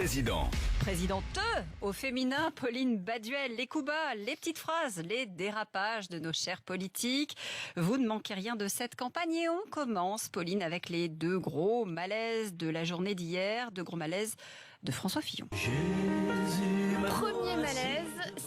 président. Présidente au féminin, Pauline Baduel, les coups bas, les petites phrases, les dérapages de nos chers politiques. Vous ne manquez rien de cette campagne et on commence, Pauline, avec les deux gros malaises de la journée d'hier, deux gros malaises de François Fillon. Premier malaise,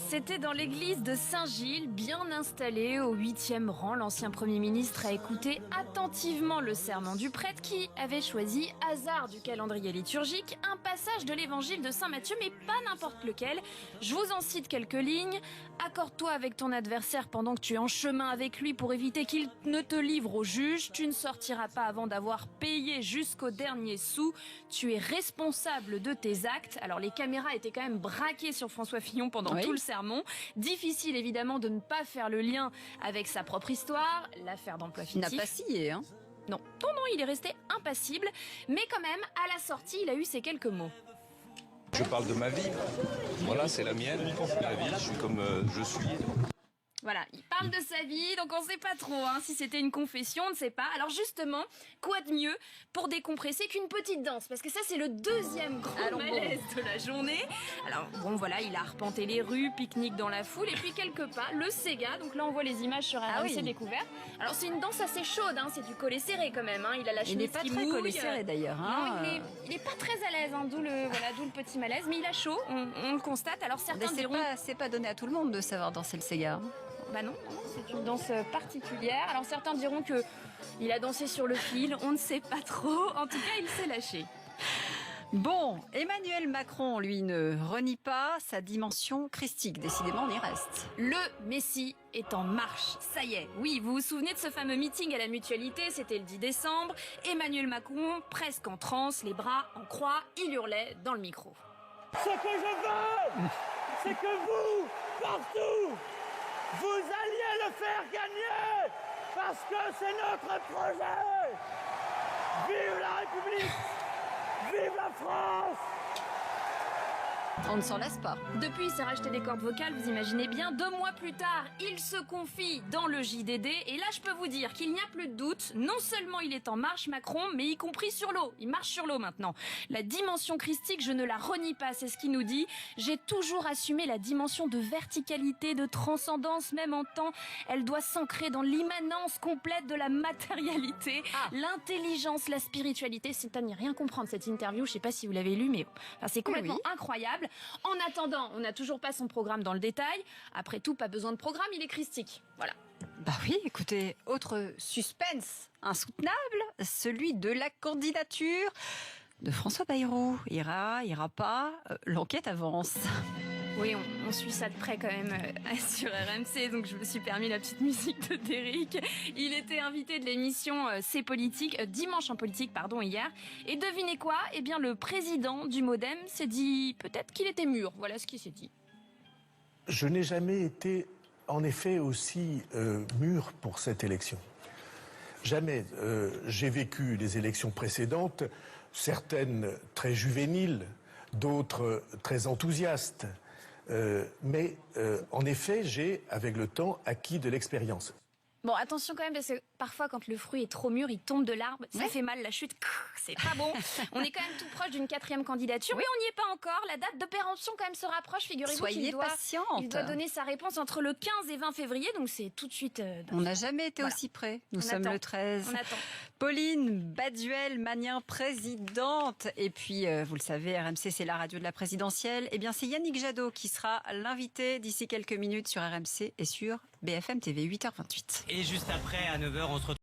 c'était dans l'église de Saint-Gilles, bien installé au 8e rang. L'ancien Premier ministre a écouté attentivement le sermon du prêtre qui avait choisi, hasard du calendrier liturgique, un passage de l'évangile de Saint-Matthieu, mais pas n'importe lequel. Je vous en cite quelques lignes. Accorde-toi avec ton adversaire pendant que tu es en chemin avec lui pour éviter qu'il ne te livre au juge. Tu ne sortiras pas avant d'avoir payé jusqu'au dernier sou. Tu es responsable de tes actes. Alors les caméras étaient quand même braquées sur François Fillon pendant tout le sermon. Difficile évidemment de ne pas faire le lien avec sa propre histoire, l'affaire d'emploi fictif. Il n'a pas scié, hein? Non, il est resté impassible. Mais quand même, à la sortie, il a eu ces quelques mots. Je parle de ma vie. Voilà, c'est la mienne, ma vie. Je suis comme je suis. Voilà, il parle de sa vie, donc on ne sait pas trop si c'était une confession, on ne sait pas. Alors justement, quoi de mieux pour décompresser qu'une petite danse? Parce que ça, c'est le deuxième grand malaise de la journée. Alors bon, voilà, il a arpenté les rues, pique-nique dans la foule, et puis quelques pas, le Sega. Donc là, on voit les images sur RMC Découverte. Alors c'est une danse assez chaude, c'est du collet serré quand même. Il a la chemise qui mouille. Il n'est pas très collet serré d'ailleurs. Non, il n'est pas très à l'aise, d'où le petit malaise. Mais il a chaud, on le constate. Alors certains diront... C'est pas donné à tout le monde de savoir danser le Sega. Bah non, c'est une danse particulière. Alors certains diront que il a dansé sur le fil, on ne sait pas trop. En tout cas, il s'est lâché. Bon, Emmanuel Macron, lui, ne renie pas sa dimension christique. Décidément, on y reste. Le Messie est en marche. Ça y est. Oui, vous vous souvenez de ce fameux meeting à la Mutualité, c'était le 10 décembre. Emmanuel Macron, presque en transe, les bras en croix, il hurlait dans le micro. Ce que je veux, c'est que vous, partout, vous alliez le faire gagner, parce que c'est notre projet. Vive la République, vive la France. On ne s'en lasse pas. Depuis, il s'est racheté des cordes vocales, vous imaginez bien. 2 mois plus tard, il se confie dans le JDD. Et là, je peux vous dire qu'il n'y a plus de doute. Non seulement il est en marche, Macron, mais y compris sur l'eau. Il marche sur l'eau maintenant. La dimension christique, je ne la renie pas, c'est ce qu'il nous dit. J'ai toujours assumé la dimension de verticalité, de transcendance, même en temps. Elle doit s'ancrer dans l'immanence complète de la matérialité, l'intelligence, la spiritualité. C'est à n'y rien comprendre, cette interview. Je ne sais pas si vous l'avez lu, mais c'est complètement incroyable. En attendant, on n'a toujours pas son programme dans le détail. Après tout, pas besoin de programme, il est christique. Voilà. Bah oui, écoutez, autre suspense insoutenable, celui de la candidature de François Bayrou. Ira pas, l'enquête avance. Oui, on suit ça de près quand même sur RMC, donc je me suis permis la petite musique de Derrick. Il était invité de l'émission C'est politique, Dimanche en politique, hier. Et devinez quoi? Eh bien, le président du Modem s'est dit peut-être qu'il était mûr. Voilà ce qu'il s'est dit. Je n'ai jamais été, en effet, aussi mûr pour cette élection. Jamais. J'ai vécu les élections précédentes, certaines très juvéniles, d'autres très enthousiastes. Mais en effet, j'ai, avec le temps, acquis de l'expérience. Bon, attention quand même, parce que parfois, quand le fruit est trop mûr, il tombe de l'arbre. Ça fait mal, la chute, c'est pas bon. On est quand même tout proche d'une 4e candidature, mais on n'y est pas encore. La date de péremption, quand même, se rapproche. Figurez-vous qu'il doit donner sa réponse entre le 15 et 20 février, donc c'est tout de suite... on n'a jamais été aussi près. Nous sommes le 13. On attend. Pauline Baduel, Magnien, présidente. Et puis, vous le savez, RMC, c'est la radio de la présidentielle. Eh bien, c'est Yannick Jadot qui sera l'invité d'ici quelques minutes sur RMC et sur BFM TV, 8h28. Et juste après, à 9h, on se retrouve.